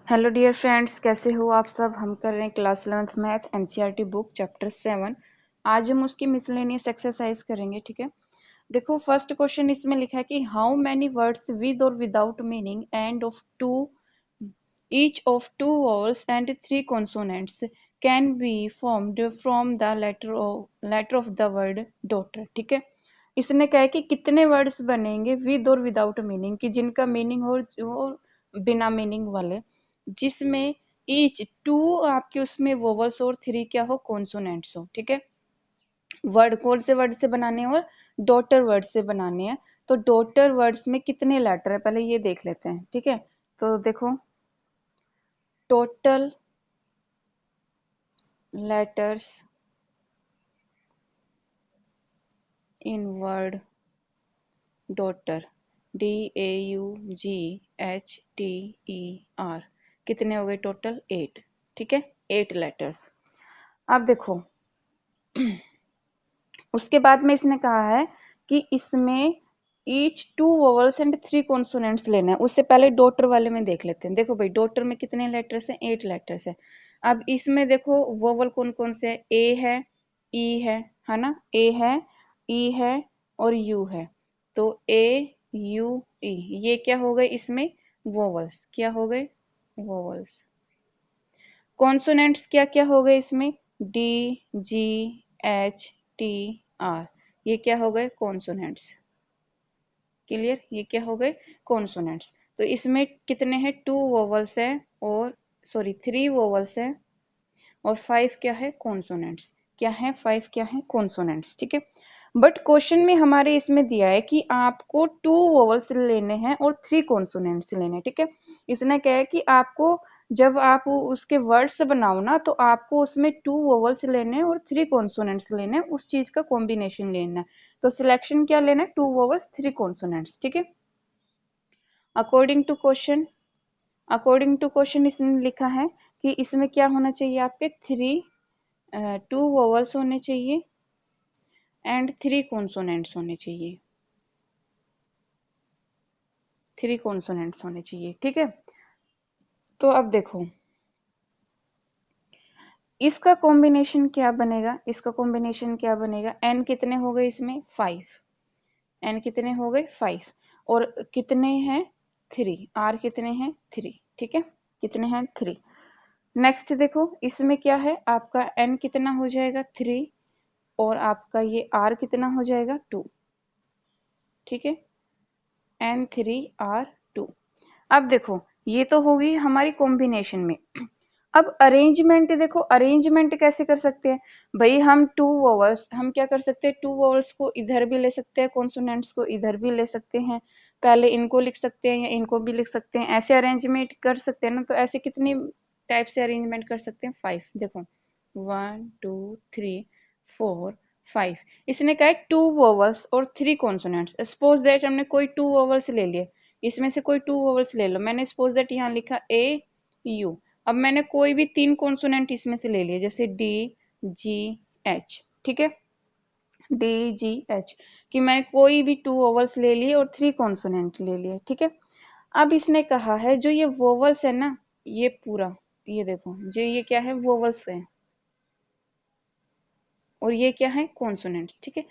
Hello dear friends, कैसे हो आप सब। हम कर रहे हैं class 11th math NCERT book chapter 7। आज हम उसकी मिसलेनियस एक्सरसाइज करेंगे। ठीक है, देखो फर्स्ट क्वेश्चन इसमें लिखा है कि हाउ मैनी वर्ड्स विद और without meaning and of two each of two vowels and three consonants can be formed from the letter of the word daughter. ठीक है, इसने कहा है कि कितने वर्ड्स बनेंगे विद और विदाउट मीनिंग, कि जिनका मीनिंग हो वो बिना मीनिंग वाले, जिसमें ईच टू आपके उसमें वोवल्स और थ्री क्या हो, कॉन्सोनेंट्स हो। ठीक है, वर्ड कौन से वर्ड से बनाने हैं, और डॉटर वर्ड से बनाने हैं। तो डॉटर वर्ड्स में कितने लेटर है पहले ये देख लेते हैं। ठीक है, तो देखो total letters in word daughter, DAUGHTER, कितने हो गए टोटल 8। ठीक है, 8 लेटर्स। अब देखो उसके बाद में इसने कहा है कि इसमें each two vowels and three consonants लेना है। उससे पहले डॉटर वाले में देख लेते हैं। देखो भाई, डॉटर में कितने लेटर्स हैं, 8 लेटर्स है। अब इसमें देखो वोवल कौन कौन से है, ए है, ई है ना, ए है, ई है और यू है। तो ए यू ई, ये क्या हो गए इसमें वोवल्स, क्या हो गए वोवल्स। कॉन्सोनेंट्स क्या क्या हो गए इसमें, D G H T R, ये क्या हो गए कॉन्सोनेंट्स। क्लियर, ये क्या हो गए कॉन्सोनेंट्स। तो इसमें कितने हैं, 2 वोवल्स हैं और सॉरी 3 वोवल्स हैं और 5 क्या है कॉन्सोनेंट्स। क्या है 5 क्या है कॉन्सोनेंट्स। ठीक है, बट क्वेश्चन में हमारे इसमें दिया है कि आपको 2 वोवल्स लेने हैं और 3 कॉन्सोनेंट्स लेने हैं। ठीक है, इसने कहा है कि आपको जब आप उसके वर्ड्स बनाओ ना, तो आपको उसमें 2 वोवल्स लेने हैं और 3 कॉन्सोनेंट्स लेने हैं, उस चीज का कॉम्बिनेशन लेना है। तो सिलेक्शन क्या लेना है, 2 वोवल्स 3 कॉन्सोनेंट्स। ठीक है, according to question, according to question इसने लिखा है कि इसमें क्या होना चाहिए, आपके 2 वोवल्स होने चाहिए एंड 3 कॉन्सोनेंट्स होने चाहिए, 3 कॉन्सोनेंट्स होने चाहिए। ठीक है, तो अब देखो इसका कॉम्बिनेशन क्या बनेगा, इसका कॉम्बिनेशन क्या बनेगा। एन कितने हो गए इसमें 5, एन कितने हो गए 5 और कितने हैं 3, आर कितने हैं 3। ठीक है, कितने हैं 3। नेक्स्ट देखो इसमें क्या है, आपका एन कितना हो जाएगा 3 और आपका ये आर कितना हो जाएगा 2। ठीक है, N3R2। अब देखो ये तो होगी हमारी कॉम्बिनेशन में। अब अरेंजमेंट देखो, अरेंजमेंट कैसे कर सकते हैं भाई। हम 2 वोवल्स, हम क्या कर सकते हैं, 2 वोवल्स को इधर भी ले सकते हैं, कॉन्सोनेंट्स को इधर भी ले सकते हैं। पहले इनको लिख सकते हैं या इनको भी लिख सकते हैं, ऐसे अरेंजमेंट कर सकते हैं ना। तो ऐसे कितनी टाइप से अरेंजमेंट कर सकते हैं, 5। देखो 1 2 3 4 5। इसने कहा है 2 वोवल्स और 3 कॉन्सोनेंट्स। सपोज दैट हमने कोई 2 वोवल्स ले लिए, इसमें से कोई 2 वोवल्स ले लो। मैंने सपोज दैट यहाँ लिखा ए यू। अब मैंने कोई भी 3 कॉन्सोनेंट इसमें से ले लिए, जैसे डी जी एच। ठीक है, डी जी एच, कि मैं कोई भी 2 वोवल्स ले लिए और 3 कॉन्सोनेंट ले लिए। ठीक है, अब इसने कहा है जो ये वोवल्स है ना, ये पूरा, ये देखो जो ये क्या है वोवल्स है और ये क्या है कॉन्सोनेंट्स। ठीक है,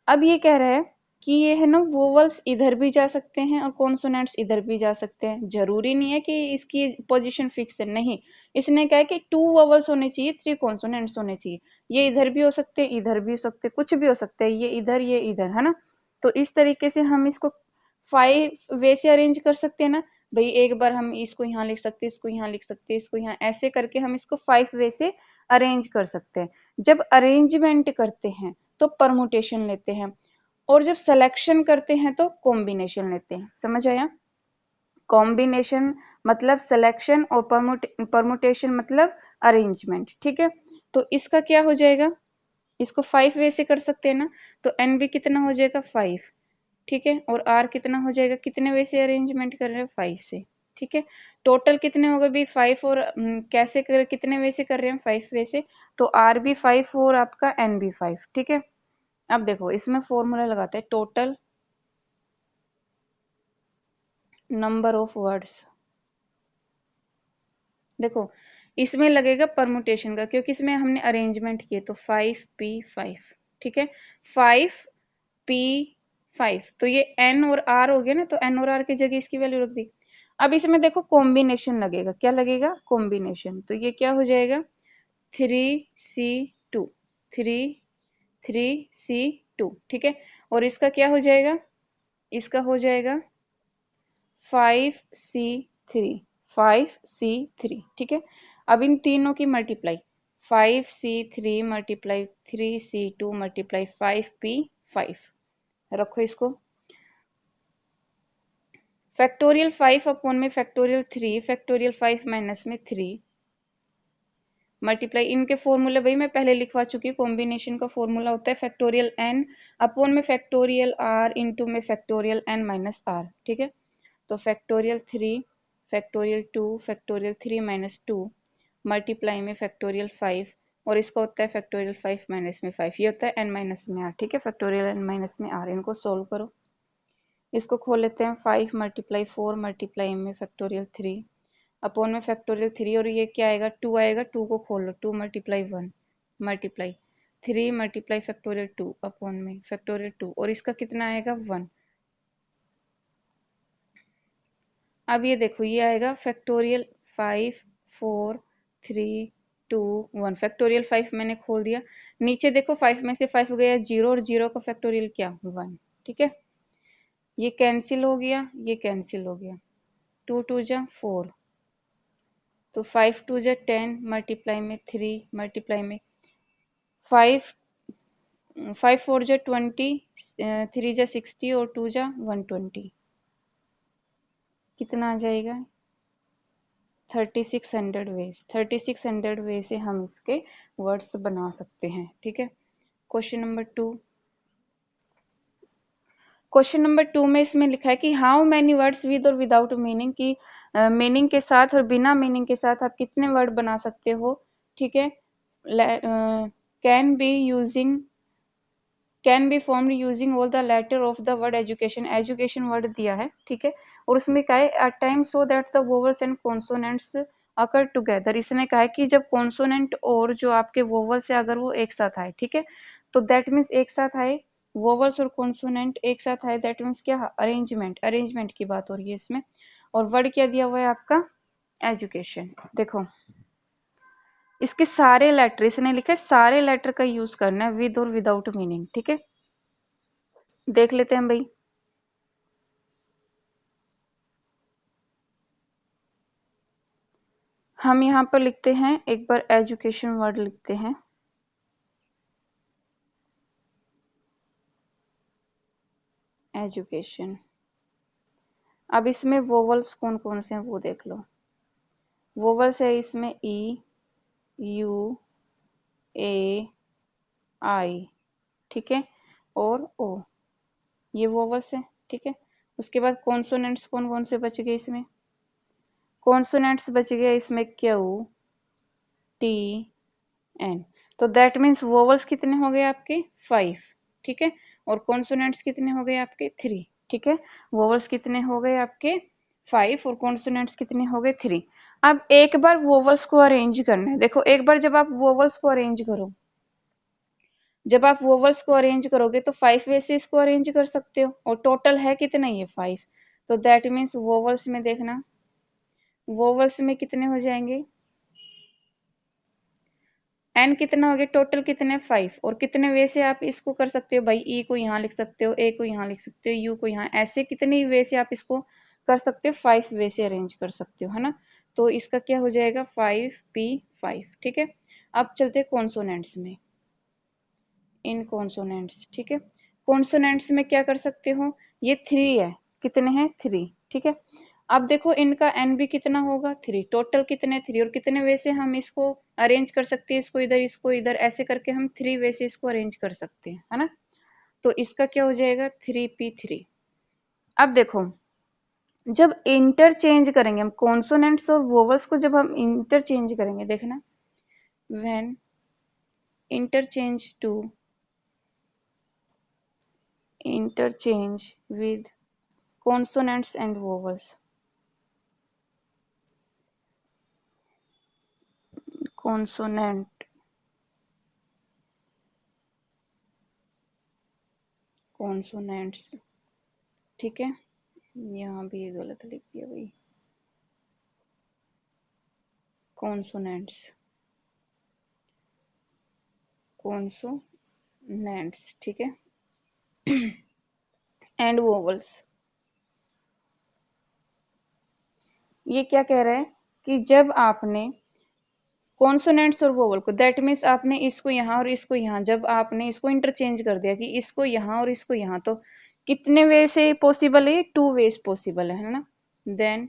अब ये कह रहा है कि ये है ना वोवल्स इधर भी जा सकते हैं और कॉन्सोनेंट्स इधर भी जा सकते हैं। जरूरी नहीं है कि इसकी पोजीशन फिक्स है, नहीं। इसने कहा है कि 2 वोवल्स होने चाहिए, 3 कॉन्सोनेंट्स होने चाहिए। ये इधर भी हो सकते हैं, इधर भी हो सकते हैं, कुछ भी हो सकता है, ये इधर है ना। तो इस तरीके से हम इसको 5 वे से अरेंज कर सकते हैं ना भाई। एक बार हम इसको यहाँ लिख सकते हैं, इसको यहाँ लिख सकते हैं, इसको यहाँ, ऐसे करके हम इसको 5 वे से अरेंज कर सकते हैं। जब अरेंजमेंट करते हैं तो परमुटेशन लेते हैं, और जब सिलेक्शन करते हैं तो कॉम्बिनेशन लेते हैं। समझ आया, कॉम्बिनेशन मतलब सिलेक्शन और परमुटेशन मतलब अरेंजमेंट। ठीक है, तो इसका क्या हो जाएगा, इसको 5 वे से कर सकते हैं ना। तो एन भी कितना हो जाएगा 5। ठीक है, और आर कितना हो जाएगा, कितने वे से अरेंजमेंट कर रहे हैं 5 से। ठीक है, टोटल कितने हो गए भी 5 और कैसे कर, कितने वे से कर रहे हैं 5 वे से। तो आर भी 5 और आपका एन भी 5। ठीक है, अब देखो इसमें फॉर्मूला लगाते हैं, टोटल नंबर ऑफ वर्ड्स देखो इसमें लगेगा परमुटेशन का, क्योंकि इसमें हमने अरेंजमेंट किए, तो 5p5, ठीक है, 5p5, तो ये n और r हो गया ना, तो n और r की जगह इसकी वैल्यू रख दी। अब इसमें देखो कॉम्बिनेशन लगेगा, क्या लगेगा, कॉम्बिनेशन, तो ये क्या हो जाएगा, 3c2, 3c2, ठीक है, और इसका क्या हो जाएगा, इसका हो जाएगा 5c3, 5c3, ठीक है। अब इन तीनों की multiply, 5c3 multiply 3c2 multiply 5p5, रखो इसको, फैक्टोरियल 5 अपॉन में फैक्टोरियल 3, फैक्टोरियल 5 माइनस में 3, मल्टीप्लाई, इनके फॉर्मूले भाई मैं पहले लिखवा चुकी हूँ, कॉम्बिनेशन का फॉर्मूला होता है फैक्टोरियल n अपॉन में फैक्टोरियल r इंटू में फैक्टोरियल n माइनस r, ठीक है। तो factorial 3, factorial 2, factorial 3 minus 2, multiply में फैक्टोरियल 5, और इसका होता है फैक्टोरियल 5 माइनस में 5, ये होता है n माइनस में r, ठीक है, फैक्टोरियल n माइनस में r, इनको सोल्व करो, इसको खोल लेते हैं, 5 मल्टीप्लाई 4 मल्टीप्लाई में फैक्टोरियल 3 अपॉन में फैक्टोरियल 3, और ये क्या आएगा, 2 आएगा, 2 को खोल लो, 2 multiply 1 multiply 3 multiply factorial 2 upon में फैक्टोरियल 2, और इसका कितना आएगा 1। अब ये देखो ये आएगा फैक्टोरियल 5 4 3 2 1, फैक्टोरियल 5 मैंने खोल दिया, नीचे देखो 5 में से 5 गया 0, और 0 का फैक्टोरियल क्या 1, ठीक है, ये कैंसिल हो गया, ये कैंसिल हो गया, 2 2 जा 4, तो 5 2 जा 10 मल्टीप्लाई में 3 मल्टीप्लाई में 5, 5 4 जा 20, 3 जा 60 और 2 जा 120, कितना आ जाएगा 3600 वेज, 3600 वे से हम इसके वर्ड्स बना सकते हैं, ठीक है। क्वेश्चन नंबर 2, क्वेश्चन नंबर 2 में इसमें लिखा है कि हाउ मैनी वर्ड्स विद और विदाउट मीनिंग, की मीनिंग के साथ और बिना मीनिंग के साथ आप कितने वर्ड बना सकते हो, ठीक है, can be using, can be formed using all the letter of the word education, education word दिया है, ठीक है, और उसमें कहा है at times so that the vowels and consonants occur together, इसने कहा है कि जब कॉन्सोनेंट और जो आपके वोवल्स है अगर वो एक साथ आए, ठीक है, तो दैट मीन्स एक साथ आए, वोवल्स और कॉन्सोनेंट एक साथ आए, दैट मीन्स क्या, अरेंजमेंट, अरेंजमेंट की बात हो रही है इसमें, और वर्ड क्या दिया हुआ है आपका, एजुकेशन। देखो इसके सारे लेटर, इसने लिखा है सारे लेटर का यूज करना है विद और विदाउट मीनिंग, ठीक है, देख लेते हैं भाई। हम यहाँ पर लिखते हैं, एक बार एजुकेशन वर्ड लिखते हैं, एजुकेशन। अब इसमें वोवल्स कौन कौन से हैं वो देख लो, वोवल्स है इसमें ई, यू, ए, आई, ठीक है, और ओ, ये वोवल्स है, ठीक है। उसके बाद कॉन्सोनेंट्स कौन कौन से बच गए इसमें, कॉन्सोनेंट्स बच गए इसमें क्यू, टी, एन, तो दैट मीन्स वोवल्स कितने हो गए आपके 5, ठीक है, और कॉन्सोनेंट्स कितने हो गए आपके 3, ठीक है, वोवल्स कितने हो गए आपके 5 और कॉन्सोनेंट्स कितने हो गए 3। अब एक बार वोवल्स को अरेंज करना है, देखो एक बार जब आप वोवल्स को अरेंज करो, जब आप वोवल्स को अरेंज करोगे तो 5 वे से इसको अरेंज कर सकते हो, और टोटल है कितना, ये 5, तो दैट मीन्स वोवल्स में देखना, वोवल्स में कितने हो जाएंगे, एन कितना हो गया, टोटल कितने 5, और कितने वे से आप इसको कर सकते हो भाई, ई को यहाँ लिख सकते हो, ए को यहाँ लिख सकते हो, यू को यहाँ, ऐसे कितने वे से आप इसको कर सकते हो, 5 वे से अरेंज कर सकते हो, है ना, तो इसका क्या हो जाएगा 5p5, ठीक है। अब चलते हैं कॉन्सोनेंट्स में, इन कॉन्सोनेंट्स, ठीक है, कॉन्सोनेंट्स में क्या कर सकते हो, ये 3 है, कितने हैं 3, ठीक है। अब देखो इनका एन भी कितना होगा 3, टोटल कितने 3, और कितने वे से हम इसको अरेंज कर सकते हैं, इसको इधर ऐसे करके हम 3 वे से इसको अरेंज कर सकते हैं, है ना, तो इसका क्या हो जाएगा 3p3। अब देखो जब इंटरचेंज करेंगे हम कॉन्सोनेंट्स और वोवल्स को, जब हम इंटरचेंज करेंगे, देखना when interchange to, interchange with consonants and vowels, consonant, consonants, ठीक है। यहाँ भी ये गलत लिख दिया भाई, कॉन्सोनेंट्स, कॉन्सोनेंट्स, ठीक है। एंड वोवल्स, ये क्या कह रहा है कि जब आपने कॉन्सोनेंट्स और वोवल को, दैट मीन्स आपने इसको यहाँ और इसको यहाँ, जब आपने इसको इंटरचेंज कर दिया कि इसको यहाँ और इसको यहाँ, तो कितने वे से पॉसिबल है? टू वेज पॉसिबल है ना। Then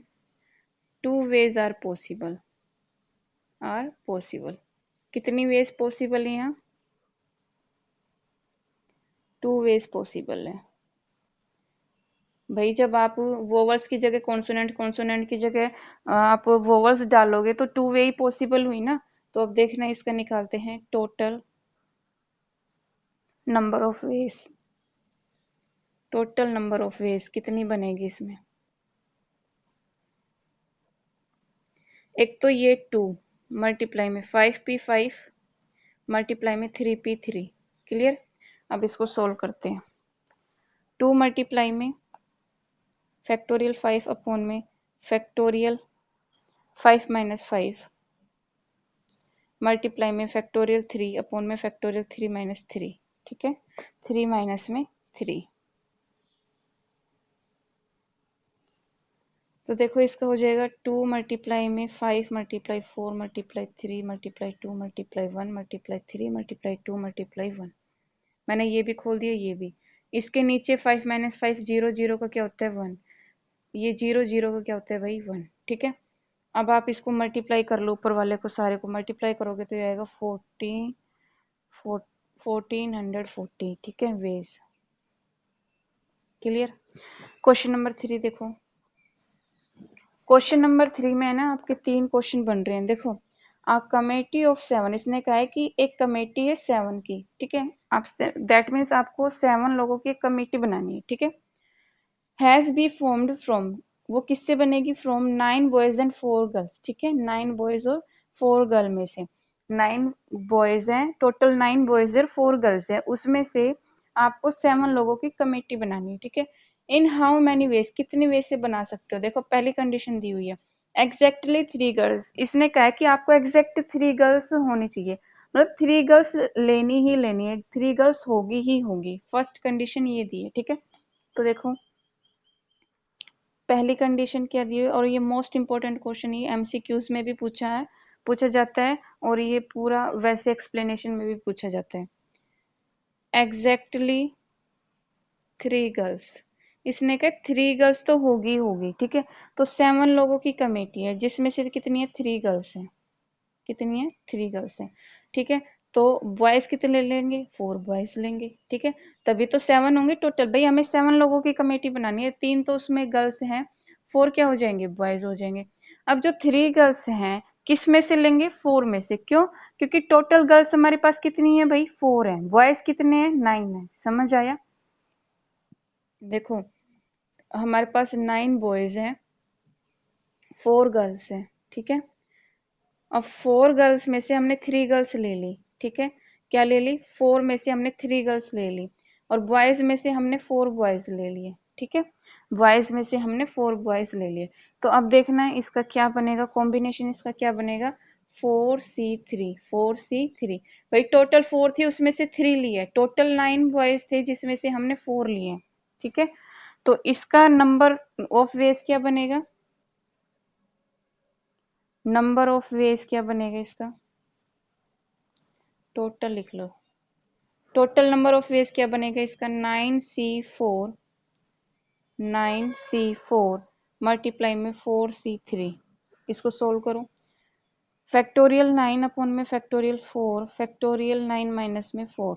two ways are possible, are possible. कितनी वेज पॉसिबल है यहाँ? टू वेज पॉसिबल है भाई। जब आप वोवल्स की जगह कॉन्सोनेंट, कॉन्सोनेंट की जगह आप वोवल्स डालोगे तो टू वे ही पॉसिबल हुई ना। तो अब देखना इसका निकालते हैं, total number of veg, total number of veg कितनी बनेगी इसमें? एक तो ये 2 मल्टीप्लाई में 5p5 मल्टीप्लाई में 3p3, क्लियर। अब इसको सोल्व करते हैं। 2 मल्टीप्लाई में फैक्टोरियल 5 अपॉन में फैक्टोरियल 5 माइनस 5 मल्टीप्लाई में फैक्टोरियल 3 अपॉन में फैक्टोरियल 3 माइनस 3, ठीक है। 3 माइनस में 3, तो देखो इसका हो जाएगा 2 मल्टीप्लाई में 5 multiply 4 multiply 3 multiply 2 multiply 1 multiply 3 multiply 2 multiply 1। मैंने ये भी खोल दिया, ये भी। इसके नीचे 5 माइनस 5 जीरो, जीरो का क्या होता है 1, ये जीरो, जीरो का क्या होता है भाई 1, ठीक है। अब आप इसको मल्टीप्लाई कर लो, ऊपर वाले को सारे को मल्टीप्लाई करोगे तो ये आएगा 1440, ठीक है, वेज, क्लियर। क्वेश्चन नंबर 3 देखो। क्वेश्चन नंबर 3 में है ना आपके 3 क्वेश्चन बन रहे हैं। देखो, आ कमेटी ऑफ 7, इसने कहा है कि एक कमेटी है 7 की, ठीक है। आप दैट मीन्स आपको 7 लोगों की एक कमेटी बनानी है, ठीक है। हैज बी फॉर्म्ड फ्रॉम, वो किससे बनेगी? फ्रॉम 9 बॉयज एंड 4 गर्ल्स, ठीक है। 9 बॉयज और 4 गर्ल में से 9 बॉयज हैं, टोटल 9 बॉयज और 4 गर्ल्स है, उसमें से आपको 7 लोगों की कमेटी बनानी है, ठीक है। इन हाउ मैनी वेज, कितने वेज से बना सकते हो? देखो पहली कंडीशन दी हुई है एग्जैक्टली 3 गर्ल्स, इसने कहा है कि आपको एग्जैक्ट 3 गर्ल्स होनी चाहिए, मतलब 3 गर्ल्स लेनी ही लेनी है, 3 गर्ल्स होगी ही होगी। फर्स्ट कंडीशन ये दी है, ठीक है। तो देखो पहली कंडीशन क्या दी है, और ये मोस्ट इंपॉर्टेंट क्वेश्चन, ये एमसीक्यूज में भी पूछा जाता है, और ये पूरा वैसे एक्सप्लेनेशन में भी पूछा जाता है। एग्जैक्टली 3 गर्ल्स, इसने कहा 3 गर्ल्स तो होगी होगी, ठीक है। तो 7 लोगों की कमेटी है जिसमें से कितनी है? 3 गर्ल्स हैं। कितनी है? 3 गर्ल्स हैं, ठीक है। तो बॉयज कितने लेंगे? 4 बॉयज लेंगे, ठीक है। तभी तो 7 होंगे टोटल। भाई हमें 7 लोगों की कमेटी बनानी है, 3 तो उसमें गर्ल्स हैं, 4 क्या हो जाएंगे? बॉयज हो जाएंगे। अब जो 3 गर्ल्स हैं किस में से लेंगे? 4 में से। क्यों? क्योंकि टोटल गर्ल्स हमारे पास कितनी है भाई? 4 है। बॉयज कितने हैं? 9 है। समझ आया? देखो हमारे पास 9 बॉयज हैं, 4 गर्ल्स हैं, ठीक है। अब 4 गर्ल्स में से हमने 3 गर्ल्स ले ली, ठीक है। क्या ले ली? 4 में से हमने 3 गर्ल्स ले ली, और बॉयज में से हमने 4 बॉयज ले लिए, ठीक है। बॉयज में से हमने 4 बॉयज ले लिए। तो अब देखना है इसका क्या बनेगा कॉम्बिनेशन, इसका क्या बनेगा? 4C3, 4C3। भाई टोटल 4 थी उसमें से 3 लिए, टोटल 9 बॉयज थे जिसमें से हमने 4 लिए, ठीक है। तो इसका नंबर ऑफ वेज क्या बनेगा? नंबर ऑफ वेज क्या बनेगा इसका? टोटल लिख लो। टोटल नंबर ऑफ वेज क्या बनेगा इसका? 9C4, 9C4 मल्टीप्लाई में 4C3। इसको सोल्व करो। फैक्टोरियल 9 अपॉन में फैक्टोरियल 4, फैक्टोरियल 9 माइनस में 4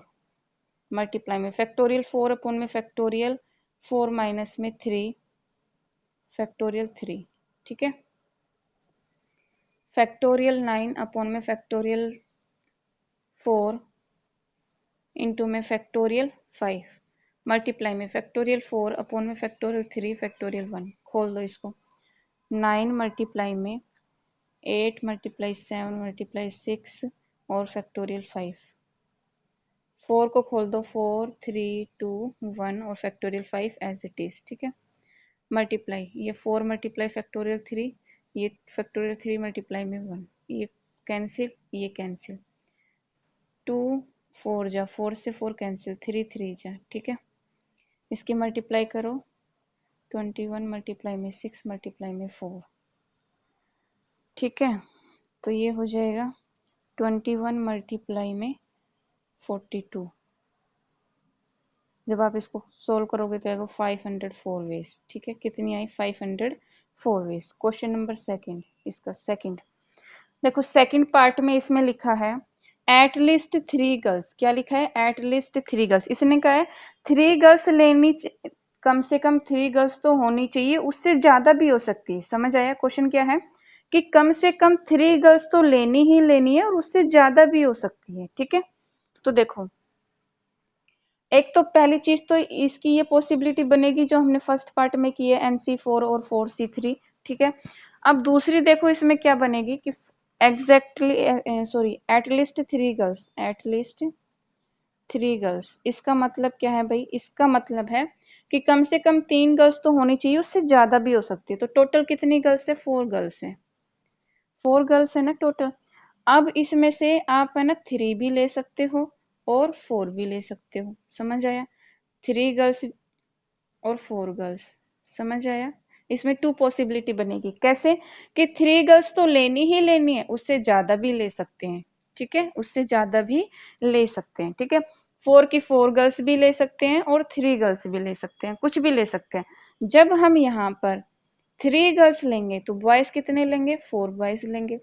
मल्टीप्लाई में फैक्टोरियल 4 अपॉन में फैक्टोरियल 4 माइनस में 3 फैक्टोरियल 3, ठीक है। फैक्टोरियल 9 अपॉन में फैक्टोरियल 4 इंटू में फैक्टोरियल 5 मल्टीप्लाई में फैक्टोरियल 4 अपॉन में फैक्टोरियल 3 फैक्टोरियल 1। खोल दो इसको। 9 मल्टीप्लाई में 8 मल्टीप्लाई 7 मल्टीप्लाई 6 और फैक्टोरियल 5। 4 को खोल दो, 4 3 2 1 और फैक्टोरियल 5 एज इट इज। ठीक है, मल्टीप्लाई ये 4 मल्टीप्लाई फैक्टोरियल 3, ये फैक्टोरियल 3 मल्टीप्लाई में 1, ये कैंसिल, ये कैंसिल, 2 4 जा, 4 से 4 कैंसिल, 3 3 जा। ठीक है, इसकी मल्टीप्लाई करो, 21 मल्टीप्लाई में 6 मल्टीप्लाई में 4। ठीक है, तो ये हो जाएगा 21 मल्टीप्लाई में 42। जब आप इसको सोल्व करोगे तो आएगा 504 वेज। ठीक है, कितनी आई? 504 वेज। क्वेश्चन नंबर सेकंड, इसका सेकंड देखो, सेकंड पार्ट में इसमें लिखा है एट लीस्ट 3 गर्ल्स। क्या लिखा है? At least 3 girls. इसने कहा है 3 गर्ल्स लेनी, कम से कम 3 गर्ल्स तो होनी चाहिए, उससे ज्यादा भी हो सकती है। समझ आया? क्वेश्चन क्या है कि कम से कम 3 गर्ल्स तो लेनी ही लेनी है और उससे ज्यादा भी हो सकती है। ठीक है, तो देखो, एक तो पहली चीज तो इसकी ये पॉसिबिलिटी बनेगी जो हमने फर्स्ट पार्ट में की है, NC4 और 4C3। ठीक है, अब दूसरी देखो इसमें क्या बनेगी कि exactly sorry at least 3 girls, at least 3 girls. इसका मतलब क्या है भाई? इसका मतलब है कि कम से कम 3 गर्ल्स तो होनी चाहिए, उससे ज्यादा भी हो सकती है। तो टोटल कितनी गर्ल्स है? 4 गर्ल्स है, 4 गर्ल्स है ना टोटल। अब इसमें से आप है ना 3 भी ले सकते हो और 4 भी ले सकते हो। समझ आया? 3 गर्ल्स और 4 गर्ल्स। समझ आया? इसमें 2 पॉसिबिलिटी बनेगी। कैसे? कि 3 गर्ल्स तो लेनी ही लेनी है, उससे ज्यादा भी ले सकते हैं। ठीक है, उससे ज्यादा भी ले सकते हैं। ठीक है, 4 की 4 गर्ल्स भी ले सकते हैं और 3 गर्ल्स भी ले सकते हैं, कुछ भी ले सकते हैं। जब हम यहाँ पर 3 गर्ल्स लेंगे तो बॉयज कितने लेंगे? 4 बॉयज लेंगे।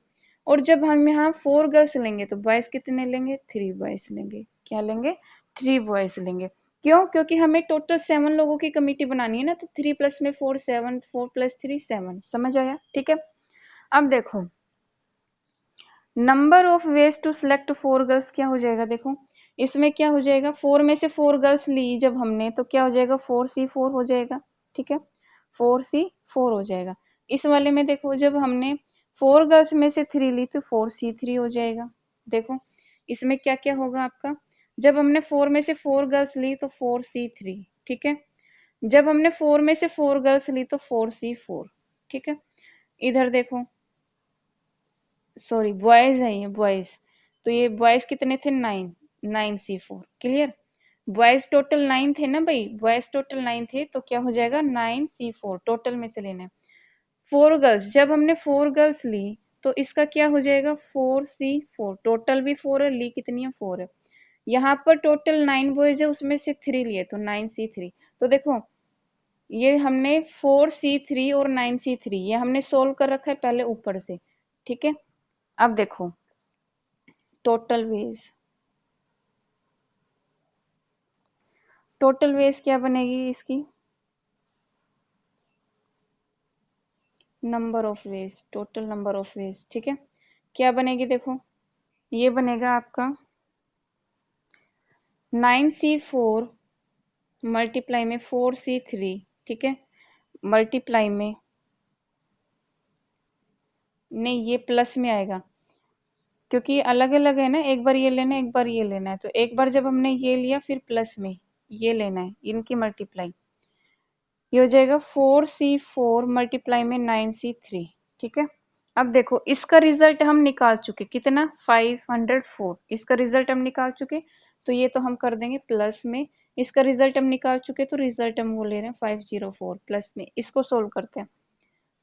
और जब हम यहाँ 4 गर्ल्स लेंगे तो बॉयज कितने लेंगे? 3 बॉयज लेंगे। क्या लेंगे? 3 बॉयज लेंगे। क्यों? क्योंकि हमें टोटल 7 लोगों की कमेटी बनानी है ना, तो 3 प्लस में 4 7, 4 प्लस 3 7। समझ आया? ठीक है, अब देखो, number of ways to select 4 girls क्या हो जाएगा? देखो इसमें क्या हो जाएगा, 4 में से 4 गर्ल्स ली जब हमने तो क्या हो जाएगा? 4C4 हो जाएगा। ठीक है, 4C4 हो जाएगा। इस वाले में देखो, जब हमने 4 गर्ल्स में से 3 ली तो 4C3 हो जाएगा। देखो इसमें क्या क्या होगा आपका, जब हमने 4 में से 4 गर्ल्स ली तो 4C3। ठीक है, जब हमने 4 में से 4 गर्ल्स ली तो 4C4। ठीक है, इधर देखो, सॉरी बॉयज है ये बॉयज, तो ये बॉयज कितने थे? 9, 9C4। क्लियर? बॉयज टोटल 9 थे ना भाई, बॉयज टोटल 9 थे, तो क्या हो जाएगा? 9C4 टोटल में से लेना है। 4 गर्ल्स, जब हमने 4 गर्ल्स ली तो इसका क्या हो जाएगा? 4C4, टोटल भी 4 है, ली कितनी है? 4 है। यहाँ पर टोटल 9 बॉयज है, उसमें से 3 लिए तो 9C3। तो देखो ये हमने 4C3 और 9C3 ये हमने सोल्व कर रखा है पहले ऊपर से। ठीक है, अब देखो टोटल वेज, टोटल वेज क्या बनेगी इसकी? Number of veg, total number of veg. ठीक है, क्या बनेगी? देखो ये बनेगा आपका 9C4 मल्टीप्लाई में 4C3। ठीक है, मल्टीप्लाई में, नहीं ये प्लस में आएगा क्योंकि ये अलग अलग है ना, एक बार ये लेना है एक बार ये लेना है, तो एक बार जब हमने ये लिया फिर प्लस में ये लेना है, इनकी मल्टीप्लाई, ये हो जाएगा 4C4 मल्टीप्लाई में 9C3। ठीक है, अब देखो इसका रिजल्ट हम निकाल चुके, कितना? 504। इसका रिजल्ट हम निकाल चुके, तो ये तो हम कर देंगे प्लस में। इसका रिजल्ट हम निकाल चुके तो रिजल्ट हम वो ले रहे हैं 504 प्लस में। इसको सोल्व करते हैं,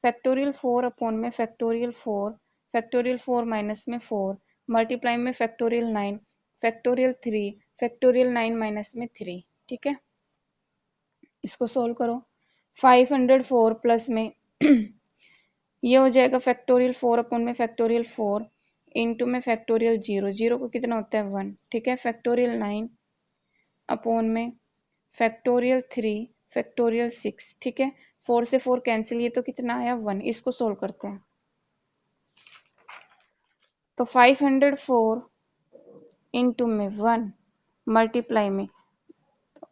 फैक्टोरियल 4 अपॉन में फैक्टोरियल 4, फैक्टोरियल 4 माइनस में 4, मल्टीप्लाई में फैक्टोरियल 9, फैक्टोरियल 3, फैक्टोरियल 9 माइनस में 3। ठीक है, इसको सोल्व करो, 504 प्लस में ये हो जाएगा फैक्टोरियल 4 अपॉन में फैक्टोरियल 4 इंटू में फैक्टोरियल 0, 0 को कितना होता है? 1। ठीक है, फैक्टोरियल 9 अपॉन में फैक्टोरियल 3 फैक्टोरियल 6। ठीक है, 4 से 4 कैंसिल, ये तो कितना आया? 1। इसको सोल्व करते हैं, तो 504 इंटू में 1 मल्टीप्लाई में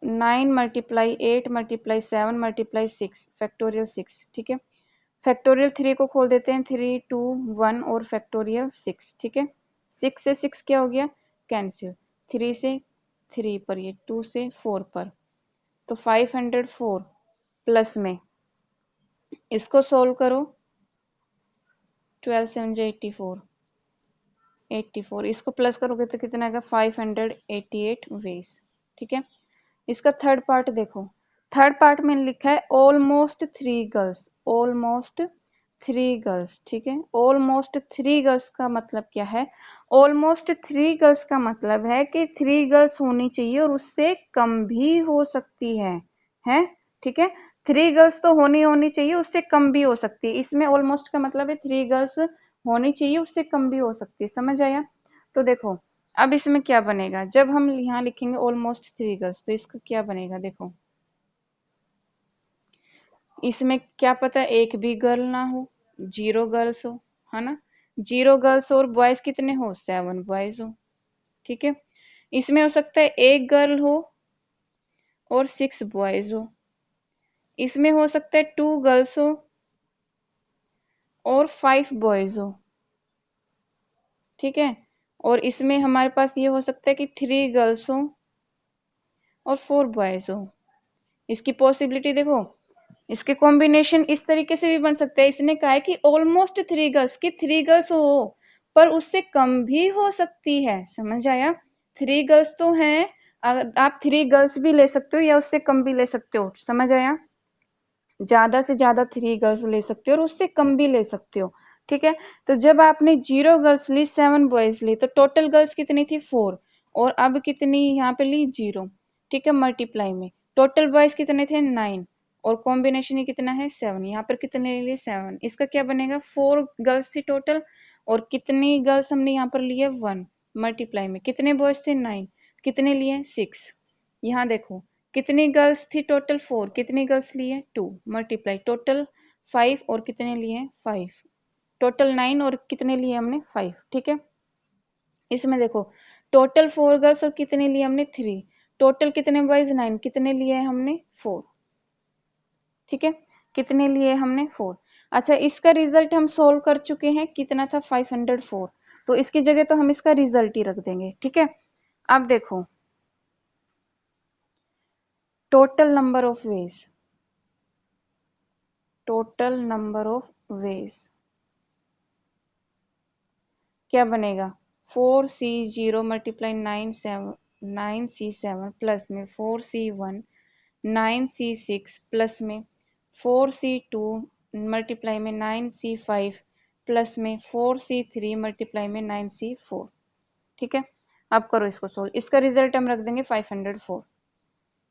9 मल्टीप्लाई 8 मल्टीप्लाई 7 मल्टीप्लाई 6 फैक्टोरियल 6। ठीक है, फैक्टोरियल 3 को खोल देते हैं, 3 2 1 और फैक्टोरियल 6, ठीक है। 6 से 6 क्या हो गया, कैंसिल। 3 से 3 पर, ये 2 से 4 पर, तो 504 प्लस में इसको सोल्व करो, 12 7 84, 84 इसको प्लस करोगे तो कितना आएगा, 588 वेज, ठीक है। इसका थर्ड पार्ट देखो, थर्ड पार्ट में लिखा है ऑलमोस्ट 3 गर्ल्स, ऑलमोस्ट 3 गर्ल्स, ठीक है। ऑलमोस्ट 3 गर्ल्स का मतलब क्या है, ऑलमोस्ट 3 गर्ल्स का मतलब है कि 3 गर्ल्स होनी चाहिए और उससे कम भी हो सकती है, ठीक है। 3 गर्ल्स तो होनी चाहिए, उससे कम भी हो सकती है। इसमें ऑलमोस्ट का मतलब है 3 गर्ल्स होनी चाहिए, उससे कम भी हो सकती है, समझ आया। तो देखो अब इसमें क्या बनेगा, जब हम यहाँ लिखेंगे ऑलमोस्ट 3 गर्ल्स, तो इसका क्या बनेगा, देखो इसमें क्या पता एक भी गर्ल ना हो, 0 गर्ल्स हो, है ना। 0 गर्ल्स और बॉयज कितने हो, 7 बॉयज हो, ठीक है। इसमें हो सकता है एक गर्ल हो और 6 बॉयज हो। इसमें हो सकता है 2 गर्ल्स हो और 5 बॉयज हो, ठीक है। और इसमें हमारे पास ये हो सकता है कि 3 गर्ल्स हो और 4 बॉयज हो। इसकी पॉसिबिलिटी देखो, इसके कॉम्बिनेशन इस तरीके से भी बन सकते हैं। इसने कहा है कि ऑलमोस्ट 3 गर्ल्स, की 3 गर्ल्स हो पर उससे कम भी हो सकती है, समझ आया। 3 गर्ल्स तो हैं, आप 3 गर्ल्स भी ले सकते हो या उससे कम भी ले सकते हो, समझ आया। ज्यादा से ज्यादा 3 गर्ल्स ले सकते हो और उससे कम भी ले सकते हो, ठीक है। तो जब आपने 0 गर्ल्स ली, 7 बॉयज ली, तो टोटल गर्ल्स कितनी थी, 4, और अब कितनी यहाँ पे ली, 0, ठीक है। मल्टीप्लाई में टोटल बॉयज कितने थे, 9, और कॉम्बिनेशन ही कितना है, 7, यहाँ पर कितने ले लिए, 7। इसका क्या बनेगा, 4 गर्ल्स थी टोटल, और कितनी गर्ल्स हमने यहाँ पर लिए, 1, मल्टीप्लाई में कितने बॉयज थे, 9, कितने लिए, 6। यहाँ देखो कितनी गर्ल्स थी टोटल, 4, कितनी गर्ल्स लिए, 2, मल्टीप्लाई टोटल 5 और कितने लिए, 5, टोटल 9 और कितने लिए हमने, 5, ठीक है। इसमें देखो टोटल 4 गर्ल्स और कितने लिए हमने, 3, टोटल कितने बॉयज, 9, कितने लिए हमने, 4, ठीक है। कितने लिए हमने, 4। अच्छा इसका रिजल्ट हम सोल्व कर चुके हैं, कितना था, 504, तो इसकी जगह तो हम इसका रिजल्ट ही रख देंगे, ठीक है। अब देखो total number of veg, total number of veg क्या बनेगा, 4C0 मल्टीप्लाई 9C7 प्लस में 4C1 9C6 प्लस में 4C2 मल्टीप्लाई में 9C5 प्लस में 4C3 मल्टीप्लाई में 9C4, ठीक है। अब करो इसको सोल्व, इसका रिजल्ट हम रख देंगे 504।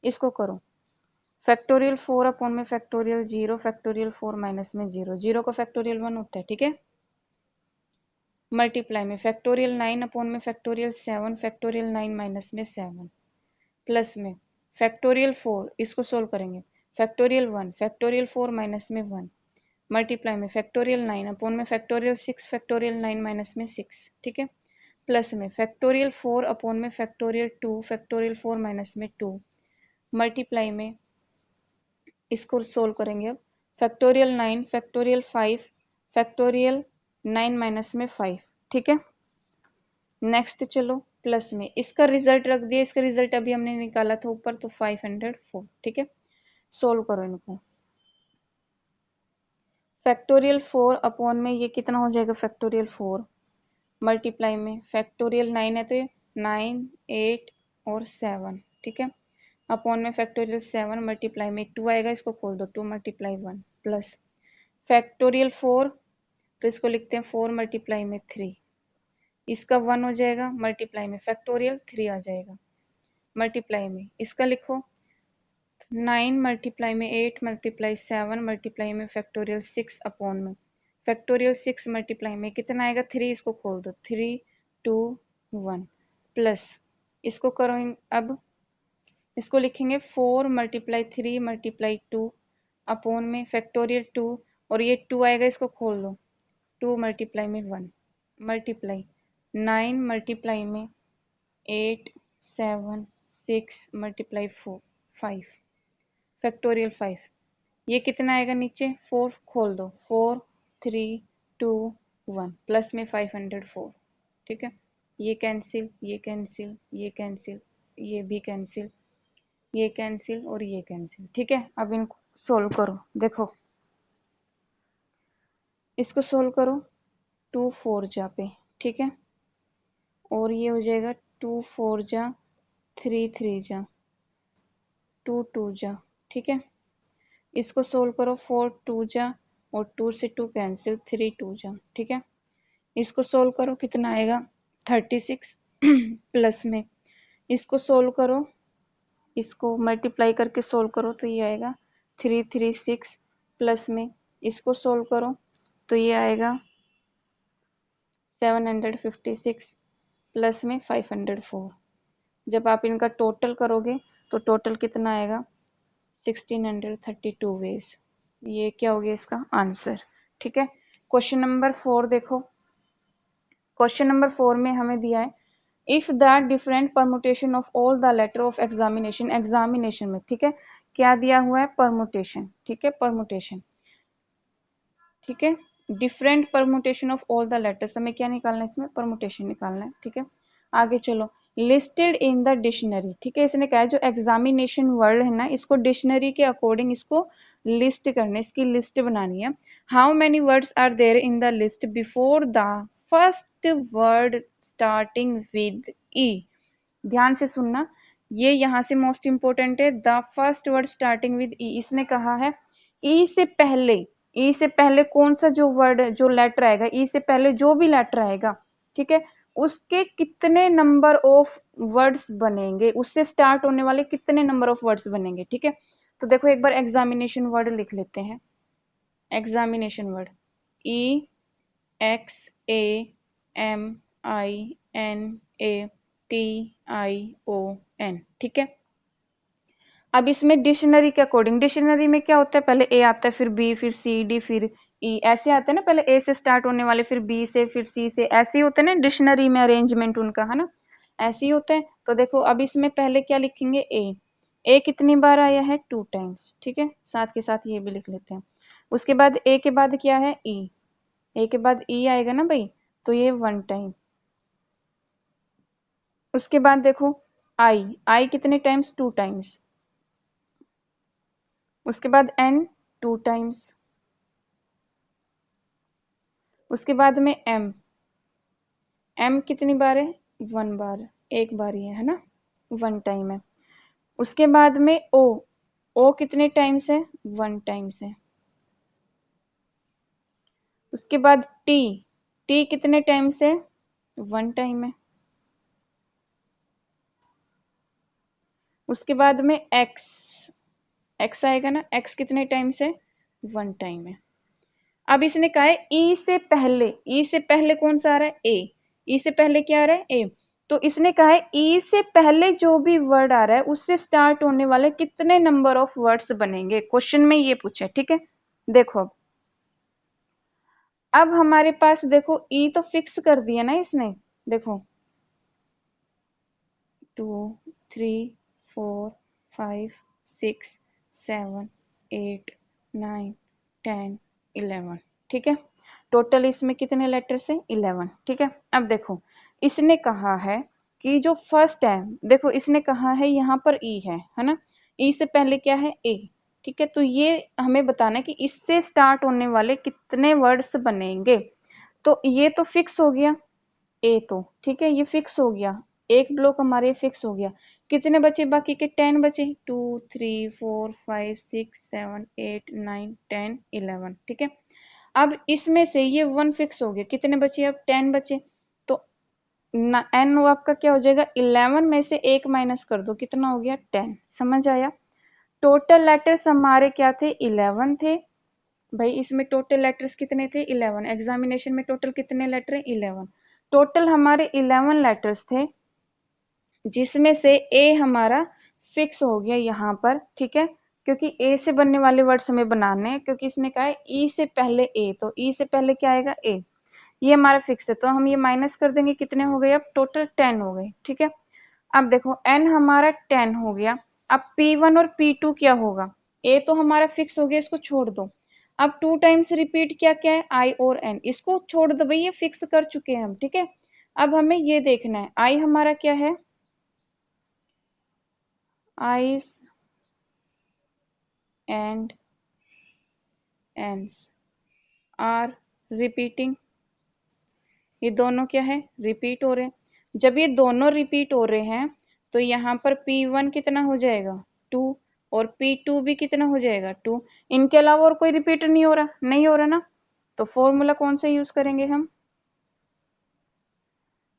इसको करो, फैक्टोरियल 4 अपॉन में फैक्टोरियल 0, फैक्टोरियल 4 माइनस में 0, 0 का फैक्टोरियल 1 होता है, ठीक है। मल्टीप्लाई में फैक्टोरियल 9 अपॉन में फैक्टोरियल 7, फैक्टोरियल 9 माइनस में 7, प्लस में फैक्टोरियल 4, इसको सोल्व करेंगे, फैक्टोरियल 1, फैक्टोरियल 4 माइनस में 1, मल्टीप्लाई में फैक्टोरियल 9 अपॉन में फैक्टोरियल 6, फैक्टोरियल 9 माइनस में 6, ठीक है। प्लस में फैक्टोरियल 4 अपॉन में फैक्टोरियल 2, फैक्टोरियल 4 माइनस में 2, मल्टीप्लाई में इसको सोल्व करेंगे अब, फैक्टोरियल 9, फैक्टोरियल 5, फैक्टोरियल 9 माइनस में 5, ठीक है। नेक्स्ट चलो प्लस में इसका रिजल्ट रख दिया, इसका रिजल्ट अभी हमने निकाला था ऊपर, तो 504, ठीक है। सोल्व करो इनको, फैक्टोरियल 4 अपॉन में ये कितना हो जाएगा, फैक्टोरियल 4 मल्टीप्लाई में फैक्टोरियल 9 है तो ये 9 8 और 7, ठीक है। अपॉन में फैक्टोरियल 7 मल्टीप्लाई में 2 आएगा, इसको खोल दो, 2 मल्टीप्लाई 1 प्लस फैक्टोरियल 4, तो इसको लिखते हैं 4 मल्टीप्लाई में 3, इसका 1 हो जाएगा, मल्टीप्लाई में फैक्टोरियल 3 आ जाएगा, मल्टीप्लाई में इसका लिखो 9 मल्टीप्लाई में 8 मल्टीप्लाई 7 मल्टीप्लाई में फैक्टोरियल 6 अपॉन में फैक्टोरियल 6 मल्टीप्लाई में कितना आएगा, 3, इसको खोल दो, 3 2 1 प्लस इसको करो अब इसको लिखेंगे 4 मल्टीप्लाई 3 मल्टीप्लाई 2 अपॉन में फैक्टोरियल 2, और ये 2 आएगा, इसको खोल दो, 2 मल्टीप्लाई में 1 मल्टीप्लाई 9 मल्टीप्लाई में 8 7 6 मल्टीप्लाई 4 5 फैक्टोरियल 5 ये कितना आएगा नीचे 4 खोल दो 4 3 2 1 प्लस में 504। ठीक है, ये कैंसिल ये कैंसिल ये कैंसिल ये भी कैंसिल ये कैंसिल और ये कैंसिल। ठीक है, अब इनको सोल्व करो। देखो इसको सोल्व करो 2 4 जा पे। ठीक है, और ये हो जाएगा 2 4 जा 3 3 जा 2 2 जा। ठीक है, इसको सोल्व करो 4 2 जा और 2 से 2 कैंसिल 3 2 जा। ठीक है, इसको सोल्व करो कितना आएगा 36 प्लस में इसको सोल्व करो, इसको मल्टीप्लाई करके सोल्व करो तो ये आएगा 336 प्लस में इसको सोल्व करो तो ये आएगा 756 प्लस में 504। जब आप इनका टोटल करोगे तो टोटल कितना आएगा 1632 वेज। ये क्या हो गया इसका आंसर। ठीक है, क्वेश्चन नंबर 4 देखो। क्वेश्चन नंबर 4 में हमें दिया है if the different permutation of all the letter of examination. Examination में ठीक है क्या दिया हुआ है परमुटेशन। ठीक है, परमुटेशन। ठीक है, different permutation of all the letters हमें क्या निकालना है इसमें परमुटेशन निकालना है। ठीक है, आगे चलो लिस्टेड इन द डिक्शनरी। ठीक है, इसने कहा है जो एग्जामिनेशन वर्ड है ना इसको डिक्शनरी के अकॉर्डिंग इसको लिस्ट करना है, इसकी लिस्ट बनानी है। How many words are there in the list before the first word starting with E. ध्यान से सुनना, ये यहाँ से मोस्ट इंपोर्टेंट है। The first word starting with E, इसने कहा है ई से पहले, ई से पहले कौन सा जो वर्ड जो लेटर आएगा, ई से पहले जो भी लेटर आएगा ठीक है उसके कितने नंबर ऑफ वर्ड्स बनेंगे, उससे स्टार्ट होने वाले कितने नंबर ऑफ वर्ड्स बनेंगे। ठीक है, तो देखो एक बार एग्जामिनेशन वर्ड लिख लेते हैं। Examination word E X A M I N A T I O N. ठीक है, अब इसमें डिक्शनरी के अकॉर्डिंग, डिक्शनरी में क्या होता है पहले ए आता है फिर बी फिर सी डी फिर ई, ऐसे आते हैं ना, पहले ए से स्टार्ट होने वाले फिर बी से फिर सी से, ऐसे ही होते हैं ना डिक्शनरी में अरेंजमेंट उनका, है ना, ऐसे ही होता है। तो देखो अब इसमें पहले क्या लिखेंगे ए कितनी बार आया है 2 टाइम्स। ठीक है, साथ के साथ ये भी लिख लेते हैं। उसके बाद ए के बाद क्या है ई, ए के बाद ई आएगा ना भाई, तो ये 1 टाइम। उसके बाद देखो आई कितने टाइम्स 2 टाइम्स। उसके बाद एन 2 टाइम्स। उसके बाद में एम कितनी बार है 1 बार, एक बार ही है ना, 1 टाइम है। उसके बाद में ओ कितने टाइम्स है 1 टाइम्स है। उसके बाद टी कितने टाइम्स है 1 टाइम है। उसके बाद में एक्स आएगा ना, एक्स कितने टाइम्स है 1 टाइम है। अब इसने कहा है ई से पहले, ई से पहले कौन सा आ रहा है ए, ई से पहले क्या आ रहा है ए, तो इसने कहा है ई से पहले जो भी वर्ड आ रहा है उससे स्टार्ट होने वाले कितने नंबर ऑफ वर्ड्स बनेंगे, क्वेश्चन में ये पूछा है। ठीक है, देखो अब हमारे पास देखो ई तो फिक्स कर दिया ना इसने, देखो 2 3 4 5 6 7 8 9 10 11। ठीक है, टोटल इसमें कितने लेटर्स हैं 11। ठीक है, अब देखो इसने कहा है कि जो फर्स्ट है, देखो इसने कहा है यहाँ पर ई है ना, ई से पहले क्या है ए। ठीक है, तो ये हमें बताना है कि इससे स्टार्ट होने वाले कितने वर्ड्स बनेंगे। तो ये तो फिक्स हो गया ए, तो ठीक है ये फिक्स हो गया, एक ब्लॉक हमारे फिक्स हो गया। कितने बचे बाकी के 10 बचे 2 3 4 5 6 7 8 9 10 11। ठीक है, अब इसमें से ये 1 फिक्स हो गया, कितने बचे अब 10 बचे, तो एन आपका क्या हो जाएगा 11 में से एक माइनस कर दो कितना हो गया 10। समझ आया, टोटल लेटर्स हमारे क्या थे 11 थे भाई, इसमें टोटल लेटर्स कितने थे 11, एग्जामिनेशन में टोटल कितने लेटर है 11, टोटल हमारे 11 लेटर्स थे जिसमें से ए हमारा फिक्स हो गया यहाँ पर। ठीक है, क्योंकि ए से बनने वाले वर्ड्स हमें बनाने हैं, क्योंकि इसने कहा है ई से पहले ए, तो ई से पहले क्या आएगा ए, ये हमारा फिक्स है, तो हम ये माइनस कर देंगे कितने हो गए अब टोटल 10 हो गए। ठीक है, अब देखो n हमारा 10 हो गया, अब P1 और P2 क्या होगा, ए तो हमारा फिक्स हो गया, इसको छोड़ दो। अब 2 टाइम्स रिपीट क्या क्या है, आई और एन, इसको छोड़ दो भाई, ये फिक्स कर चुके हैं हम, ठीक है। अब हमें ये देखना है आई हमारा क्या है, आईज एंड एंस आर रिपीटिंग, ये दोनों क्या है, रिपीट हो रहे हैं। जब ये दोनों रिपीट हो रहे हैं तो यहाँ पर P1 कितना हो जाएगा, 2, और P2 भी कितना हो जाएगा, 2। इनके अलावा और कोई रिपीट नहीं हो रहा, नहीं हो रहा ना, तो फॉर्मूला कौन सा यूज करेंगे हम,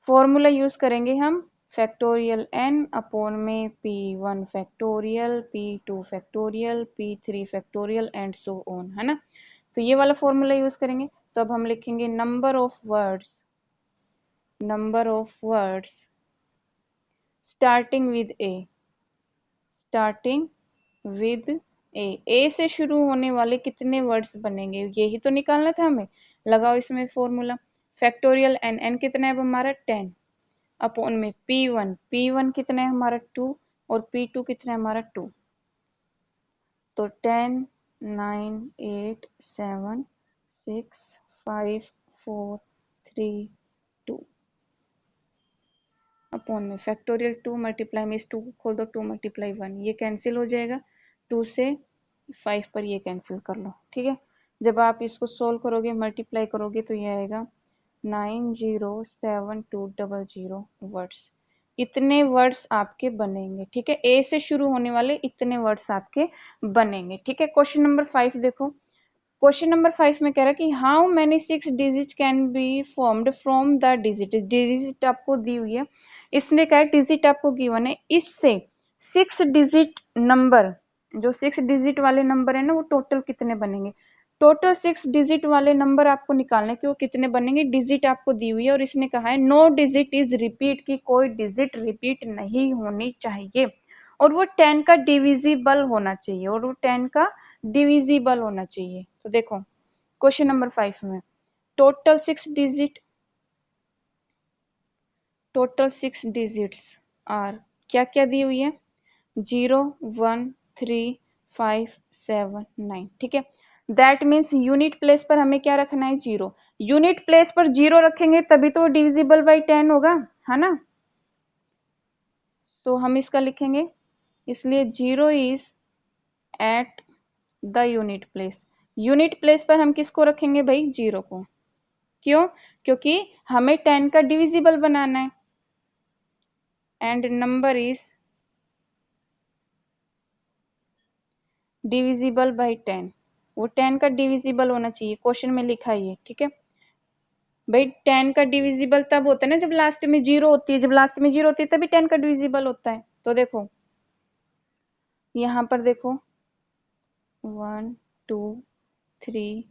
फॉर्मूला यूज करेंगे हम फैक्टोरियल n अपॉन में P1 factorial, P2 factorial, P3 factorial and so on, है ना। तो ये वाला फॉर्मूला यूज करेंगे। तो अब हम लिखेंगे number of words, number of words starting with a, starting with a से शुरू होने वाले कितने वर्ड्स बनेंगे, यही तो निकालना था हमें। लगाओ इसमें फॉर्मूला, फैक्टोरियल n, n कितना है हमारा 10, अपॉन में p1, p1 कितना है हमारा 2, और p2 कितना है हमारा 2। तो 10 9 8 7 6 5 4 3 2 अपॉन में फैक्टोरियल 2 मल्टीप्लाई में इस 2 को खोल दो, 2 मल्टीप्लाई 1, ये कैंसिल हो जाएगा, 2 से 5 पर ये कैंसिल कर लो, ठीक है। जब आप इसको सोल्व करोगे, मल्टीप्लाई करोगे, तो ये आएगा 907200 वर्ड्स। इतने वर्ड्स आपके बनेंगे, ठीक है, ए से शुरू होने वाले इतने वर्ड्स आपके बनेंगे, ठीक है। क्वेश्चन नंबर 5 देखो, क्वेश्चन नंबर 5 में कह रहा है कि how many 6 digit can be formed from the digit, digit आपको दी हुई है, इसने कहा है डिजिट आपको गिवन है, इससे 6 डिजिट नंबर, जो 6 डिजिट वाले नंबर है ना, वो टोटल कितने बनेंगे, टोटल 6 डिजिट वाले नंबर आपको निकालने कि वो कितने बनेंगे, डिजिट आपको दी हुई है, और इसने कहा है नो डिजिट इज रिपीट, की कोई डिजिट रिपीट नहीं होनी चाहिए, और वो 10 का डिविजिबल होना चाहिए, और वो 10 का डिविजिबल होना चाहिए। तो देखो क्वेश्चन नंबर 5 में total 6 digit, total 6 digits are क्या क्या दी हुई है, 0 1 3 5 7 9, ठीक है। दैट मीन्स यूनिट प्लेस पर हमें क्या रखना है, 0, यूनिट प्लेस पर 0 रखेंगे तभी तो डिविजिबल बाई 10 होगा, है ना। तो हम इसका लिखेंगे, इसलिए 0 is at the unit place, unit place पर हम किसको रखेंगे भाई, 0 को, क्यों, क्योंकि हमें 10 का डिविजिबल बनाना है, and number is divisible by 10, वो 10 का डिविजिबल होना चाहिए, क्वेश्चन में लिखा ही है, ठीक है भाई। 10 का डिविजिबल तब होता है ना जब लास्ट में 0 होती है, जब लास्ट में 0 होती है तभी 10 का डिविजिबल होता है। तो देखो यहाँ पर देखो 1 2 3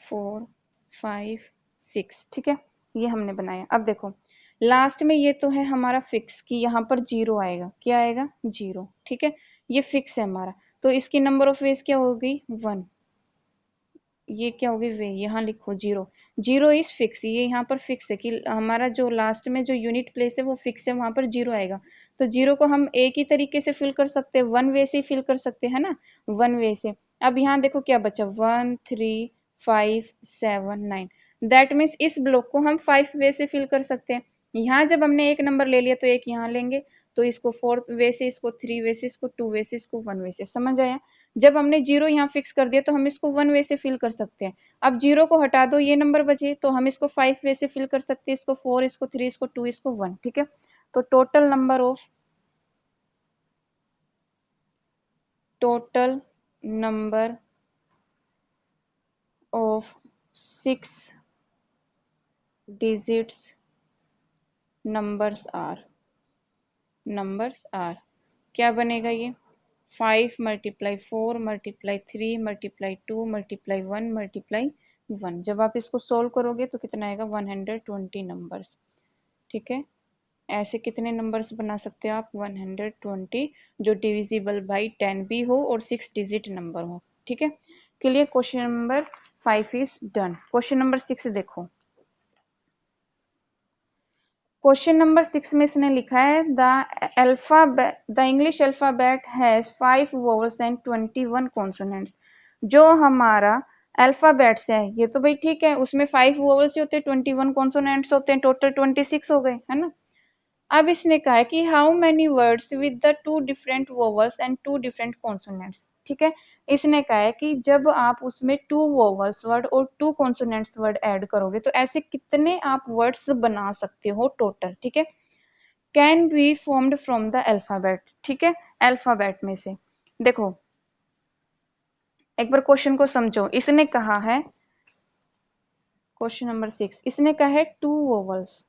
4 5 6, ठीक है, ये हमने बनाया। अब देखो लास्ट में ये तो है हमारा फिक्स कि यहाँ पर 0 आएगा, क्या आएगा, 0, ठीक है, ये फिक्स है हमारा। तो इसकी नंबर ऑफ वेज क्या होगी, 1, ये क्या होगी वे, यहाँ लिखो 0, 0 इज फिक्स, ये यहाँ पर फिक्स है कि हमारा जो लास्ट में जो यूनिट प्लेस है वो फिक्स है, वहां पर 0 आएगा। तो 0 को हम एक ही तरीके से फिल कर सकते हैं, 1 वे से फिल कर सकते हैं ना, 1 वे से। अब यहाँ देखो क्या बचा, 1 3 5 7 9, दैट मीन्स इस ब्लॉक को हम 5 वे से फिल कर सकते हैं। यहाँ जब हमने एक नंबर ले लिया तो एक यहाँ लेंगे, तो इसको 4 वे से, इसको 3 वे से, इसको 2 वे से, इसको 1 वे से, समझ आया। जब हमने 0 यहाँ फिक्स कर दिया तो हम इसको 1 वे से फिल कर सकते हैं। अब 0 को हटा दो, ये नंबर बचे, तो हम इसको 5 वे से फिल कर सकते हैं, इसको 4, इसको 3, इसको 2, इसको 1, ठीक है। तो total number of 6 digits numbers are क्या बनेगा ये, 5 multiply 4 multiply 3 multiply 2 multiply 1 multiply 1। जब आप इसको सोल्व करोगे तो कितना आएगा, 120 नंबर्स, ठीक है। ऐसे कितने नंबर्स बना सकते हो आप, 120, जो डिविजिबल बाई 10 भी हो और 6 डिजिट नंबर हो, ठीक है। Clear, question number 5 is done. Question number 6 देखो, क्वेश्चन नंबर 6 में इसने लिखा है the English alphabet has 5 vowels and 21 consonants. जो हमारा अल्फाबेट्स है ये तो भाई ठीक है, उसमें 5 वोवल्स होते हैं, 21 कॉन्सोनेंट्स होते हैं, टोटल 26 हो गए, है ना। अब इसने कहा है कि how many words with the two different vowels and two different consonants. ठीक है, इसने कहा है कि जब आप उसमें टू वोवल्स वर्ड और टू कॉन्सोनेंट्स वर्ड ऐड करोगे तो ऐसे कितने आप वर्ड्स बना सकते हो टोटल। ठीक है, can be formed from the alphabet. ठीक है, अल्फाबेट में से देखो एक बार क्वेश्चन को समझो। इसने कहा है क्वेश्चन नंबर 6, इसने कहा है टू वोवल्स,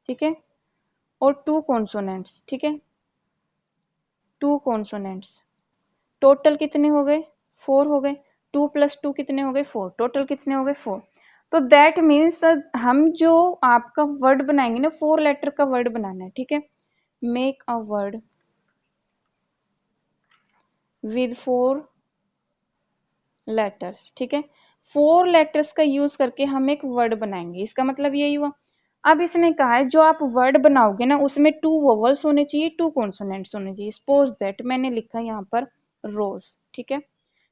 ठीक है, और टू कॉन्सोनेंट्स। ठीक है, टू कॉन्सोनेंट्स, टोटल कितने हो गए, 4 हो गए। 2 प्लस 2 कितने हो गए, 4। टोटल कितने हो गए, 4। तो दैट मीन्स हम जो आपका वर्ड बनाएंगे ना, 4 लेटर का वर्ड बनाना है। ठीक है, make a word with 4 letters. ठीक है, 4 लेटर्स का यूज करके हम एक वर्ड बनाएंगे, इसका मतलब यही हुआ। अब इसने कहा है जो आप वर्ड बनाओगे ना उसमें टू वोवल्स होने चाहिए, टू कॉन्सोनेंट्स होने चाहिए। सपोज दैट मैंने लिखा यहाँ पर रोज। ठीक है,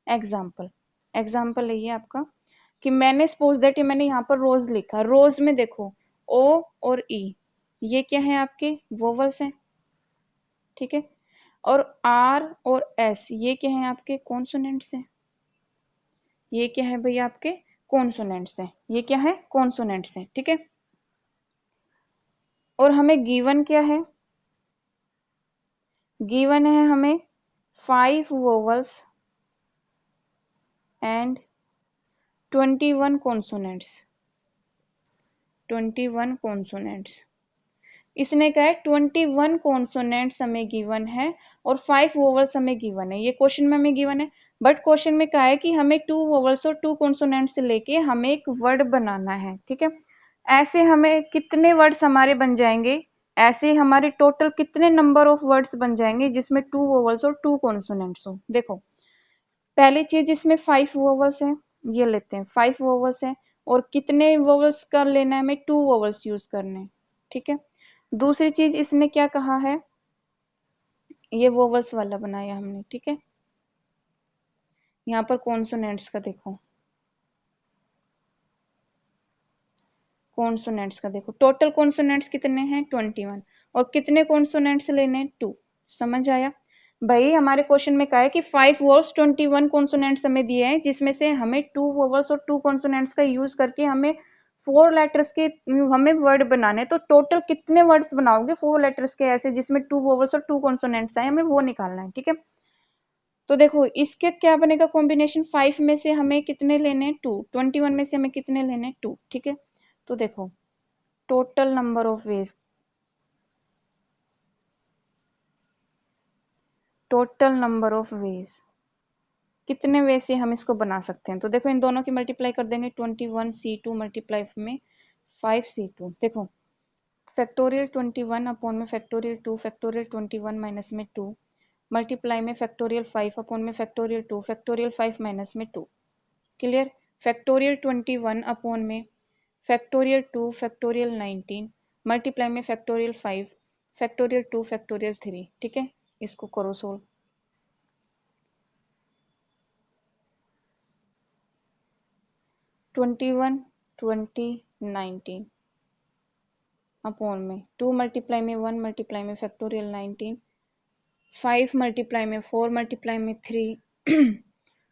एग्जाम्पल, एग्जाम्पल है ये आपका कि मैंने सपोज दैट ये मैंने यहाँ पर रोज लिखा। रोज में देखो ओ और ई ये क्या है, आपके वोवल्स हैं। ठीक है, और आर और एस ये क्या है, आपके कॉन्सोनेंट्स हैं। ये क्या है भैया, आपके कॉन्सोनेंट्स हैं। ये क्या है, कॉन्सोनेंट्स हैं। ठीक है, और हमें गिवन क्या है, गिवन है हमें 5 वोवल्स एंड 21 कॉन्सोनेंट्स। 21 कॉन्सोनेंट्स, इसने कहा है 21 कॉन्सोनेंट्स हमें गिवन है और 5 वोवल्स हमें गिवन है। ये क्वेश्चन में हमें गिवन है, बट क्वेश्चन में कहा है कि हमें 2 वोवल्स और 2 कॉन्सोनेंट्स से लेके हमें एक वर्ड बनाना है। ठीक है, ऐसे हमें कितने वर्ड्स हमारे बन जाएंगे, ऐसे हमारे टोटल कितने नंबर ऑफ वर्ड्स बन जाएंगे जिसमें 2 वोवल्स और 2 कॉन्सोनेंट्स हो। देखो पहली चीज इसमें 5 वोवल्स है, ये लेते हैं 5 वोवल्स है, और कितने वोवल्स का लेना है, हमें 2 वोवल्स यूज करने हैं। ठीक है, दूसरी चीज इसने क्या कहा है, ये वोवल्स वाला बनाया हमने। ठीक है, यहाँ पर कॉन्सोनेंट्स का देखो, कॉन्सोनेंट्स का देखो टोटल कॉन्सोनेंट्स कितने हैं, 21, और कितने कॉन्सोनेंट्स लेने हैं, 2। समझ आया भाई। हमारे क्वेश्चन में कहा है कि 5 वर्ड्स 21 कॉन्सोनेंट्स हमें दिए हैं जिसमें से हमें 2 वोवल्स और 2 कॉन्सोनेंट्स का यूज करके हमें 4 लेटर्स के हमें वर्ड बनाने। तो टोटल कितने वर्ड्स बनाओगे 4 लेटर्स के ऐसे जिसमें 2 वोवल्स और 2 कॉन्सोनेंट्स आए, हमें वो निकालना है। ठीक है, तो देखो इसके क्या बनेगा कॉम्बिनेशन, 5 में से हमें कितने लेने हैं, 2। 21 में से हमें कितने लेने हैं, 2। ठीक है, तो देखो total number of veg, total number of veg, कितने वे से हम इसको बना सकते हैं। तो देखो इन दोनों की मल्टीप्लाई कर देंगे, 21c2 मल्टीप्लाई में 5c2। देखो फैक्टोरियल 21 अपॉन में फैक्टोरियल 2, फैक्टोरियल 21 माइनस में 2, मल्टीप्लाई में फैक्टोरियल 5 अपॉन में फैक्टोरियल 2, फैक्टोरियल 5 माइनस में 2। क्लियर, फैक्टोरियल 21 अपॉन में फैक्टोरियल 2 फैक्टोरियल 19, मल्टीप्लाई में फैक्टोरियल 5 फैक्टोरियल 2 फैक्टोरियल 3। ठीक है, इसको करो सोल्व। 21 20 19 अपॉन में 2 मल्टीप्लाई में 1 मल्टीप्लाई में फैक्टोरियल 19, 5 मल्टीप्लाई में 4 मल्टीप्लाई में 3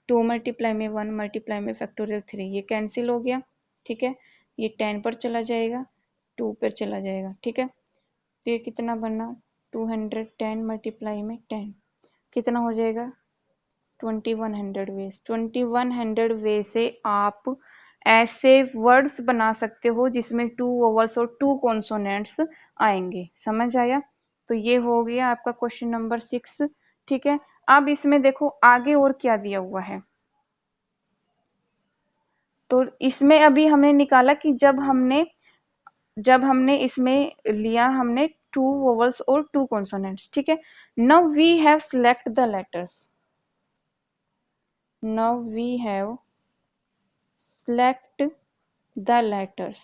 2 मल्टीप्लाई में 1 मल्टीप्लाई में फैक्टोरियल 3, ये कैंसिल हो गया। ठीक है, ये 10 पर चला जाएगा, 2 पर चला जाएगा। ठीक है, तो ये कितना बनना, 210 मल्टीप्लाई में 10 कितना हो जाएगा, 2100 वेज। 2100 वे से आप ऐसे वर्ड्स बना सकते हो जिसमें 2 वोवल्स और 2 कॉन्सोनेंट्स आएंगे। समझ आया, तो ये हो गया आपका क्वेश्चन नंबर 6। ठीक है, अब इसमें देखो आगे और क्या दिया हुआ है। तो इसमें अभी हमने निकाला कि जब हमने इसमें लिया हमने 2 वोवल्स और 2 कॉन्सोनेंट्स। ठीक है, now we have select the letters, now we have select the letters,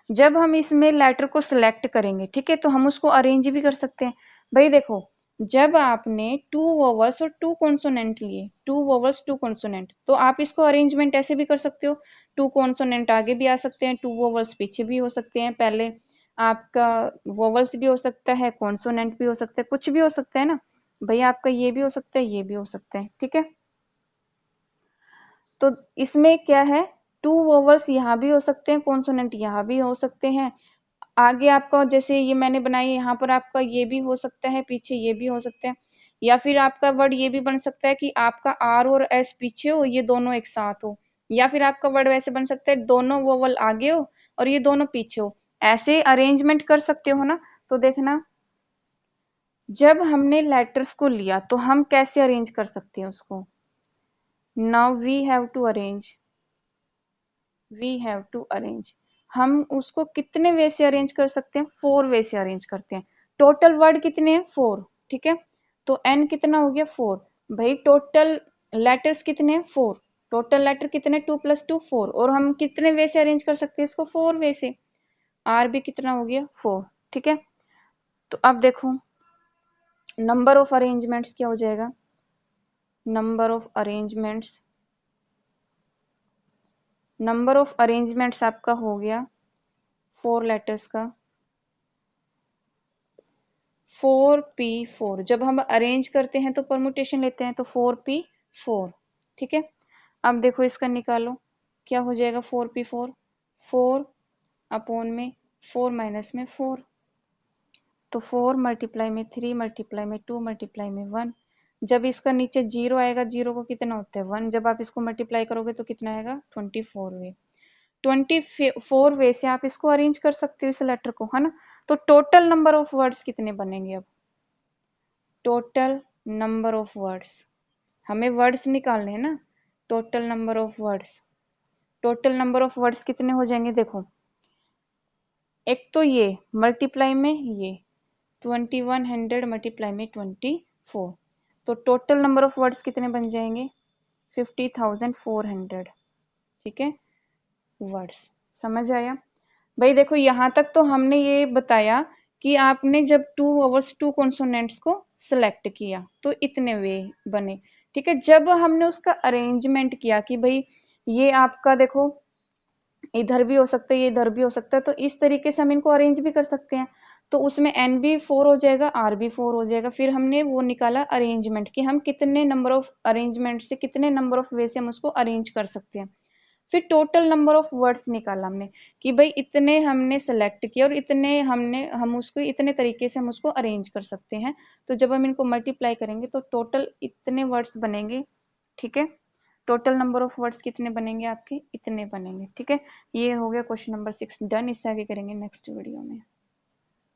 जब हम इसमें लेटर को सिलेक्ट करेंगे, ठीक है, तो हम उसको अरेंज भी कर सकते हैं। भाई देखो, जब आपने टू वोवल्स और टू कॉन्सोनेंट लिए, टू वोवल्स टू कॉन्सोनेंट, तो आप इसको अरेंजमेंट ऐसे भी कर सकते हो, टू कॉन्सोनेंट आगे भी आ सकते हैं, टू वोवल्स पीछे भी हो सकते हैं। पहले आपका वोवल्स भी हो सकता है, कॉन्सोनेंट भी हो सकता है, कुछ भी हो सकता है ना भाई, आपका ये भी हो सकता है, ये भी हो सकता है, ठीक है। तो इसमें क्या है, टू वोवल्स यहाँ भी हो सकते हैं, कॉन्सोनेंट यहाँ भी हो सकते हैं। आगे आपका जैसे ये मैंने बनाई, यहाँ पर आपका ये भी हो सकता है, पीछे ये भी हो सकता है। या फिर आपका वर्ड ये भी बन सकता है कि आपका आर और एस पीछे हो, ये दोनों एक साथ हो। या फिर आपका वर्ड वैसे बन सकता है, दोनों वोवल आगे हो और ये दोनों पीछे हो। ऐसे अरेंजमेंट कर सकते हो ना। तो देखना, जब हमने लेटर्स को लिया तो हम कैसे अरेंज कर सकते हैं उसको। Now we have to arrange, हम उसको कितने वे से अरेंज कर सकते हैं, फोर वे से अरेंज करते हैं। टोटल वर्ड कितने हैं, फोर, ठीक है। तो एन कितना हो गया, फोर। भाई टोटल लेटर्स कितने हैं, फोर। टोटल लेटर कितने, टू प्लस टू, फोर। और हम कितने वे से अरेंज कर सकते हैं इसको, फोर वे से। आर भी कितना हो गया, फोर, ठीक है। तो अब देखो, नंबर ऑफ अरेंजमेंट्स क्या हो जाएगा, नंबर ऑफ अरेंजमेंट्स आपका हो गया फोर लेटर्स का, 4p4। जब हम अरेंज करते हैं तो परमुटेशन लेते हैं, तो 4p4, ठीक है। अब देखो इसका निकालो, क्या हो जाएगा, 4p4, 4 अपॉन में 4 माइनस में 4, तो 4 मल्टीप्लाई में 3 मल्टीप्लाई में 2 मल्टीप्लाई में 1। जब इसका नीचे जीरो आएगा, जीरो को कितना होता है, 1। जब आप इसको मल्टीप्लाई करोगे तो कितना आएगा, 24 वे। 24 वे से आप इसको अरेंज कर सकते हो इस लेटर को, है ना। तो टोटल नंबर ऑफ वर्ड्स कितने बनेंगे अब, टोटल नंबर ऑफ वर्ड्स, हमें वर्ड्स निकालने हैं ना। Total number of words, total number of words कितने हो जाएंगे, देखो, एक तो ये मल्टीप्लाई में ये 2100 मल्टीप्लाई में 24, तो टोटल नंबर ऑफ वर्ड्स कितने बन जाएंगे, 50,400, ठीक है, वर्ड्स। समझ आया। भाई देखो, यहाँ तक तो हमने ये बताया कि आपने जब टू वोवल्स टू कॉन्सोनेंट्स को सिलेक्ट किया तो इतने वे बने, ठीक है। जब हमने उसका अरेंजमेंट किया कि भाई ये आपका देखो, इधर भी हो सकता है, ये इधर भी हो सकता है, तो इस तरीके से हम इनको अरेंज भी कर सकते हैं। तो उसमें एन भी 4 हो जाएगा, आर भी 4 हो जाएगा। फिर हमने वो निकाला अरेंजमेंट कि हम कितने नंबर ऑफ अरेंजमेंट से, कितने नंबर ऑफ वे से हम उसको अरेंज कर सकते हैं। फिर टोटल नंबर ऑफ वर्ड्स निकाला हमने कि भाई इतने हमने सेलेक्ट किया और इतने हम उसको इतने तरीके से हम उसको अरेंज कर सकते हैं। तो जब हम इनको मल्टीप्लाई करेंगे तो टोटल इतने वर्ड्स बनेंगे, ठीक है। टोटल नंबर ऑफ वर्ड्स कितने बनेंगे आपके, इतने बनेंगे, ठीक है। ये हो गया क्वेश्चन नंबर 6 डन। इससे आगे करेंगे नेक्स्ट वीडियो में।